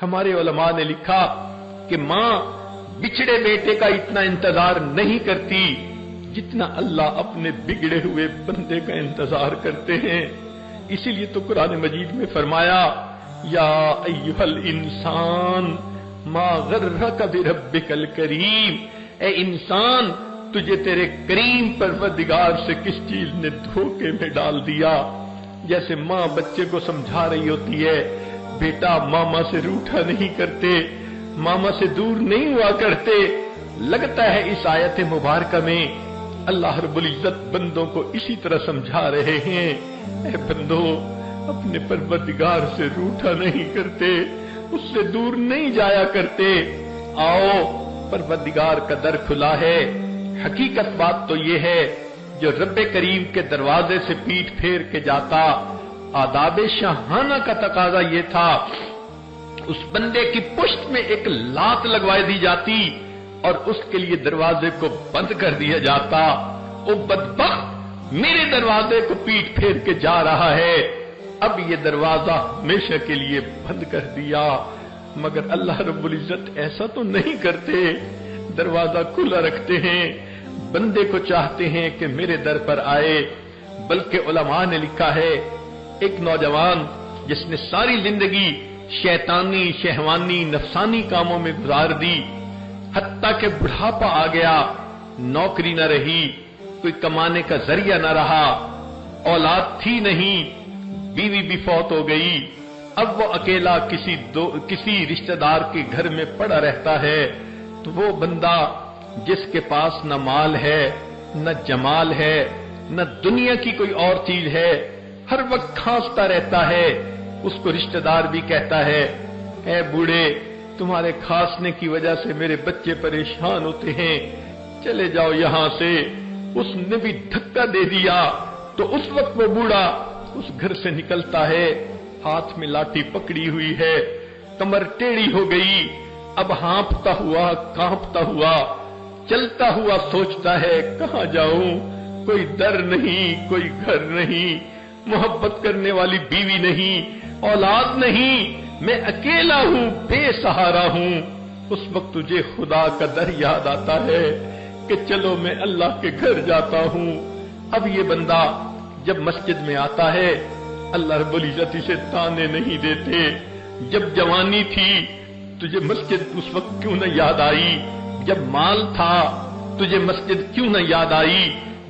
ہمارے علماء نے لکھا کہ ماں بچھڑے بیٹے کا اتنا انتظار نہیں کرتی جتنا اللہ اپنے بگڑے ہوئے بندے کا انتظار کرتے ہیں. اسی لیے تو قرآن مجید میں فرمایا یا ایھا الانسان ما غرک بربک الکریم، اے انسان تجھے تیرے کریم پروردگار سے کس چیز نے دھوکے میں ڈال دیا. جیسے ماں بچے کو سمجھا رہی ہوتی ہے بیٹا ماما سے روٹھا نہیں کرتے، ماما سے دور نہیں ہوا کرتے. لگتا ہے اس آیت مبارکہ میں اللہ رب العزت بندوں کو اسی طرح سمجھا رہے ہیں اے بندو اپنے پروردگار سے روٹھا نہیں کرتے، اس سے دور نہیں جایا کرتے. آؤ پروردگار کا در کھلا ہے. حقیقت بات تو یہ ہے جو رب کریم کے دروازے سے پیٹھ پھیر کے جاتا، آداب شاہانہ کا تقاضا یہ تھا اس بندے کی پشت میں ایک لات لگوائی دی جاتی اور اس کے لیے دروازے کو بند کر دیا جاتا. او بدبخت میرے دروازے کو پیٹھ پھیر کے جا رہا ہے، اب یہ دروازہ ہمیشہ کے لیے بند کر دیا. مگر اللہ رب العزت ایسا تو نہیں کرتے، دروازہ کھلا رکھتے ہیں، بندے کو چاہتے ہیں کہ میرے در پر آئے. بلکہ علماء نے لکھا ہے ایک نوجوان جس نے ساری زندگی شیطانی شہوانی نفسانی کاموں میں گزار دی، حتیٰ کہ بڑھاپا آ گیا، نوکری نہ رہی، کوئی کمانے کا ذریعہ نہ رہا، اولاد تھی نہیں، بیوی بھی فوت ہو گئی. اب وہ اکیلا کسی رشتہ دار کے گھر میں پڑا رہتا ہے. تو وہ بندہ جس کے پاس نہ مال ہے نہ جمال ہے نہ دنیا کی کوئی اور چیز ہے، ہر وقت کھانستا رہتا ہے. اس کو رشتہ دار بھی کہتا ہے اے بوڑھے تمہارے کھانسنے کی وجہ سے میرے بچے پریشان ہوتے ہیں، چلے جاؤ یہاں سے. اس نے بھی دھکا دے دیا تو اس وقت وہ بوڑھا اس گھر سے نکلتا ہے، ہاتھ میں لاٹھی پکڑی ہوئی ہے، کمر ٹیڑھی ہو گئی. اب ہانپتا ہوا کانپتا ہوا چلتا ہوا سوچتا ہے کہاں جاؤں، کوئی در نہیں، کوئی گھر نہیں، محبت کرنے والی بیوی نہیں، اولاد نہیں، میں اکیلا ہوں، بے سہارا ہوں. اس وقت تجھے خدا کا در یاد آتا ہے کہ چلو میں اللہ کے گھر جاتا ہوں. اب یہ بندہ جب مسجد میں آتا ہے اللہ رب العزت اسے تانے نہیں دیتے. جب جوانی تھی تجھے مسجد اس وقت کیوں نہ یاد آئی؟ جب مال تھا تجھے مسجد کیوں نہ یاد آئی؟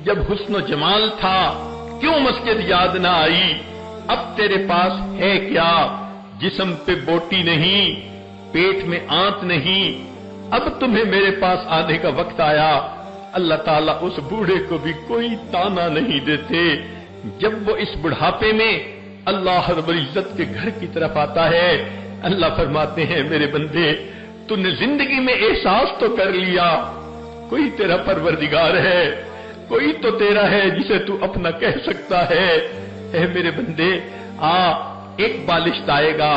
جب حسن و جمال تھا کیوں مسجد یاد نہ آئی؟ اب تیرے پاس ہے کیا؟ جسم پہ بوٹی نہیں، پیٹ میں آنت نہیں، اب تمہیں میرے پاس آنے کا وقت آیا. اللہ تعالیٰ اس بوڑھے کو بھی کوئی تانا نہیں دیتے. جب وہ اس بڑھاپے میں اللہ رب العزت کے گھر کی طرف آتا ہے اللہ فرماتے ہیں میرے بندے تو نے زندگی میں احساس تو کر لیا کوئی تیرا پروردگار ہے، کوئی تو تیرا ہے جسے تو اپنا کہہ سکتا ہے. اے میرے بندے آ، ایک بالشت آئے گا،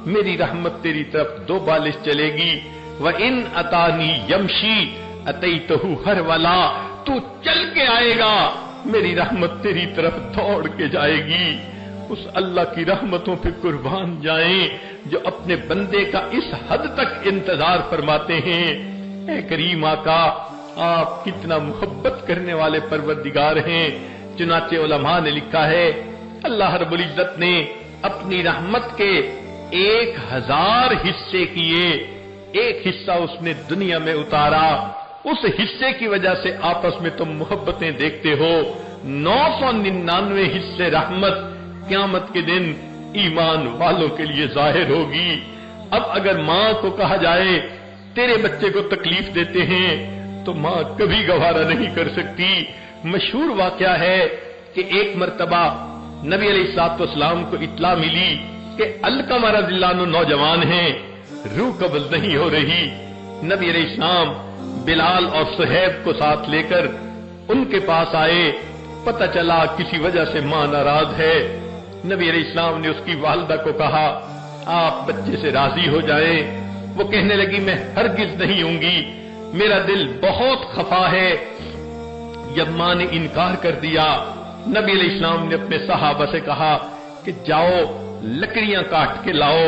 میری رحمت تیری طرف 2 بالش چلے گی. وَإِنْ أَتَانِي يَمْشِي أَتَيْتُهُ هَرْوَلًا، تو چل کے آئے گا میری رحمت تیری طرف دوڑ کے جائے گی. اس اللہ کی رحمتوں پہ قربان جائیں جو اپنے بندے کا اس حد تک انتظار فرماتے ہیں. اے کریم آقا آپ کتنا محبت کرنے والے پروردگار ہیں. چنانچہ علماء نے لکھا ہے اللہ رب العزت نے اپنی رحمت کے 1000 حصے کیے، ایک حصہ اس نے دنیا میں اتارا. اس حصے کی وجہ سے آپس میں تم محبتیں دیکھتے ہو. 999 حصے رحمت قیامت کے دن ایمان والوں کے لیے ظاہر ہوگی. اب اگر ماں کو کہا جائے تیرے بچے کو تکلیف دیتے ہیں تو ماں کبھی گوارا نہیں کر سکتی. مشہور واقعہ ہے کہ ایک مرتبہ نبی علیہ الصلوۃ والسلام کو اطلاع ملی کہ علقمہ رضی اللہ عنہ نوجوان ہیں، روح قبض نہیں ہو رہی. نبی علیہ السلام بلال اور صہیب کو ساتھ لے کر ان کے پاس آئے. پتہ چلا کسی وجہ سے ماں ناراض ہے. نبی علیہ السلام نے اس کی والدہ کو کہا آپ بچے سے راضی ہو جائیں. وہ کہنے لگی میں ہرگز نہیں ہوں گی، میرا دل بہت خفا ہے. جب ماں نے انکار کر دیا نبی علیہ السلام نے اپنے صحابہ سے کہا کہ جاؤ لکڑیاں کاٹ کے لاؤ.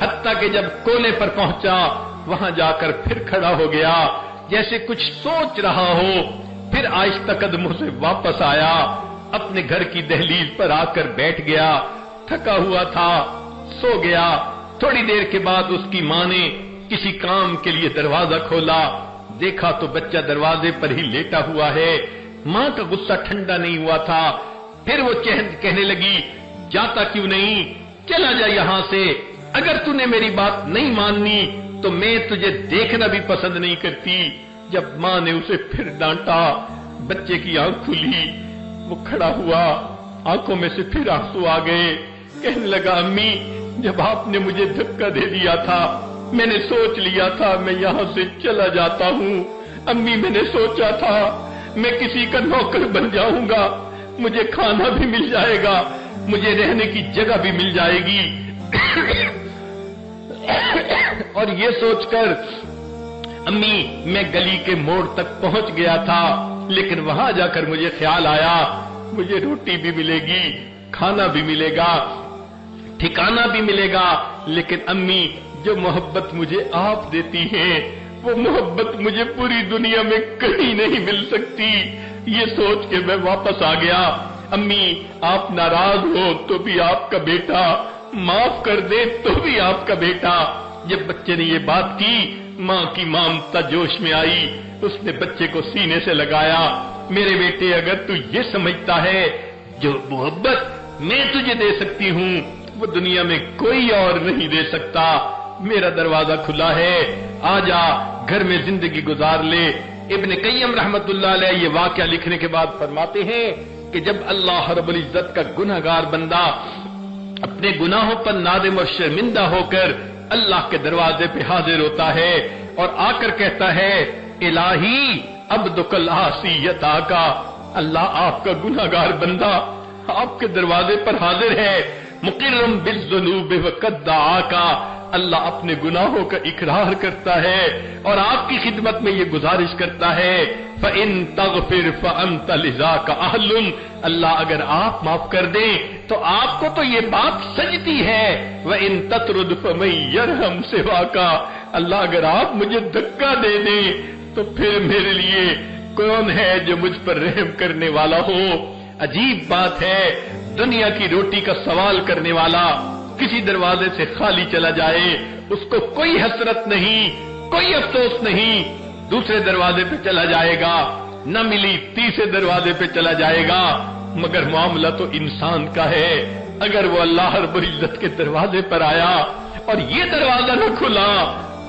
حتیٰ کہ جب کونے پر پہنچا وہاں جا کر پھر کھڑا ہو گیا جیسے کچھ سوچ رہا ہو، پھر آہستہ قدموں سے واپس آیا، اپنے گھر کی دہلیز پر آ کر بیٹھ گیا، تھکا ہوا تھا، سو گیا۔ تھوڑی دیر کے بعد اس کی ماں نے کسی کام کے لیے دروازہ کھولا، دیکھا تو بچہ دروازے پر ہی لیٹا ہوا ہے۔ ماں کا غصہ ٹھنڈا نہیں ہوا تھا، پھر وہ کہنے لگی جاتا کیوں نہیں، چلا جا یہاں سے، اگر تو نے میری بات نہیں ماننی تو میں تجھے دیکھنا بھی پسند نہیں کرتی۔ جب ماں نے اسے پھر ڈانٹا، بچے کی آنکھ کھلی، وہ کھڑا ہوا، آنکھوں میں سے پھر آنسو آ گئے، کہنے لگا امی جب آپ نے مجھے دھکا دے دیا تھا میں نے سوچ لیا تھا میں یہاں سے چلا جاتا ہوں، امی میں نے سوچا تھا میں کسی کا نوکر بن جاؤں گا، مجھے کھانا بھی مل جائے گا، مجھے رہنے کی جگہ بھی مل جائے گی۔ اور یہ سوچ کر امی میں گلی کے موڑ تک پہنچ گیا تھا، لیکن وہاں جا کر مجھے خیال آیا مجھے روٹی بھی ملے گی، کھانا بھی ملے گا، ٹھکانہ بھی ملے گا، لیکن امی جو محبت مجھے آپ دیتی ہیں وہ محبت مجھے پوری دنیا میں کہیں نہیں مل سکتی۔ یہ سوچ کے میں واپس آ گیا، امی آپ ناراض ہو تو بھی آپ کا بیٹا، معاف کر دے تو بھی آپ کا بیٹا۔ جب بچے نے یہ بات کی ماں کی ممتا جوش میں آئی، اس نے بچے کو سینے سے لگایا، میرے بیٹے اگر تو یہ سمجھتا ہے جو محبت میں تجھے دے سکتی ہوں وہ دنیا میں کوئی اور نہیں دے سکتا، میرا دروازہ کھلا ہے، آ جا گھر میں زندگی گزار لے۔ ابن قیم رحمت اللہ علیہ یہ واقعہ لکھنے کے بعد فرماتے ہیں کہ جب اللہ رب العزت کا گنہگار بندہ اپنے گناہوں پر نادم اور شرمندہ ہو کر اللہ کے دروازے پہ حاضر ہوتا ہے اور آ کر کہتا ہے الہی عبدک العاصی یتاکا، اللہ آپ کا گنہگار بندہ آپ کے دروازے پر حاضر ہے، مقرم بالذنوب وقد دعاکا، اللہ اپنے گناہوں کا اقرار کرتا ہے اور آپ کی خدمت میں یہ گزارش کرتا ہے فَإِن تَغْفِرْ فَأَنْتَ لِذَاكَ أَهْلٌ، اللہ اگر آپ معاف کر دیں تو آپ کو تو یہ بات سجتی ہے، وَإِن تَطْرُدْ فَمَن يَرْحَمْ سِوَاكَ، اللہ اگر آپ مجھے دھکا دے دیں تو پھر میرے لیے کون ہے جو مجھ پر رحم کرنے والا ہو۔ عجیب بات ہے، دنیا کی روٹی کا سوال کرنے والا کسی دروازے سے خالی چلا جائے اس کو کوئی حسرت نہیں، کوئی افسوس نہیں، دوسرے دروازے پہ چلا جائے گا، نہ ملی تیسرے دروازے پہ چلا جائے گا، مگر معاملہ تو انسان کا ہے۔ اگر وہ اللہ رب العزت کے دروازے پر آیا اور یہ دروازہ نہ کھلا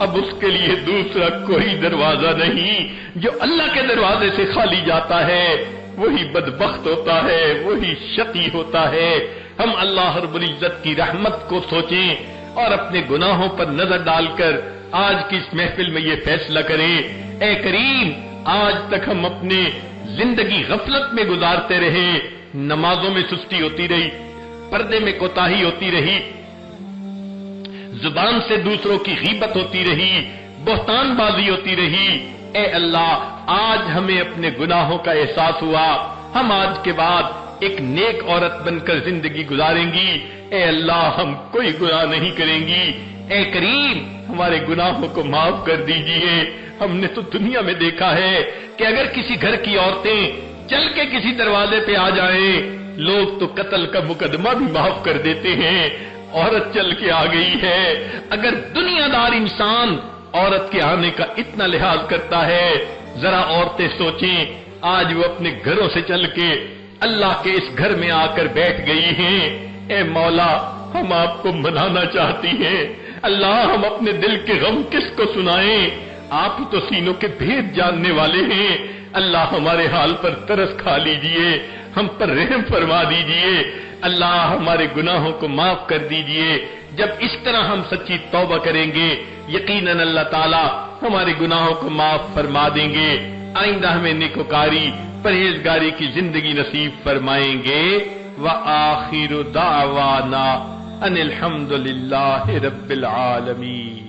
اب اس کے لیے دوسرا کوئی دروازہ نہیں۔ جو اللہ کے دروازے سے خالی جاتا ہے وہی بدبخت ہوتا ہے، وہی شقی ہوتا ہے۔ ہم اللہ رب العزت کی رحمت کو سوچیں اور اپنے گناہوں پر نظر ڈال کر آج کی اس محفل میں یہ فیصلہ کریں اے کریم آج تک ہم اپنے زندگی غفلت میں گزارتے رہے، نمازوں میں سستی ہوتی رہی، پردے میں کوتاہی ہوتی رہی، زبان سے دوسروں کی غیبت ہوتی رہی، بہتان بازی ہوتی رہی۔ اے اللہ آج ہمیں اپنے گناہوں کا احساس ہوا، ہم آج کے بعد ایک نیک عورت بن کر زندگی گزاریں گی۔ اے اللہ ہم کوئی گناہ نہیں کریں گی، اے کریم ہمارے گناہوں کو معاف کر دیجئے۔ ہم نے تو دنیا میں دیکھا ہے کہ اگر کسی گھر کی عورتیں چل کے کسی دروازے پہ آ جائیں لوگ تو قتل کا مقدمہ بھی معاف کر دیتے ہیں، عورت چل کے آ گئی ہے۔ اگر دنیا دار انسان عورت کے آنے کا اتنا لحاظ کرتا ہے، ذرا عورتیں سوچیں آج وہ اپنے گھروں سے چل کے اللہ کے اس گھر میں آ کر بیٹھ گئی ہیں۔ اے مولا ہم آپ کو منانا چاہتی ہیں، اللہ ہم اپنے دل کے غم کس کو سنائیں، آپ ہی تو سینوں کے بھید جاننے والے ہیں۔ اللہ ہمارے حال پر ترس کھا لیجئے، ہم پر رحم فرما دیجئے، اللہ ہمارے گناہوں کو معاف کر دیجئے۔ جب اس طرح ہم سچی توبہ کریں گے یقیناً اللہ تعالی ہمارے گناہوں کو معاف فرما دیں گے، آئندہ ہمیں نیکوکاری پرہیزگاری کی زندگی نصیب فرمائیں گے۔ وآخر دعوانا ان الحمد للہ رب العالمین۔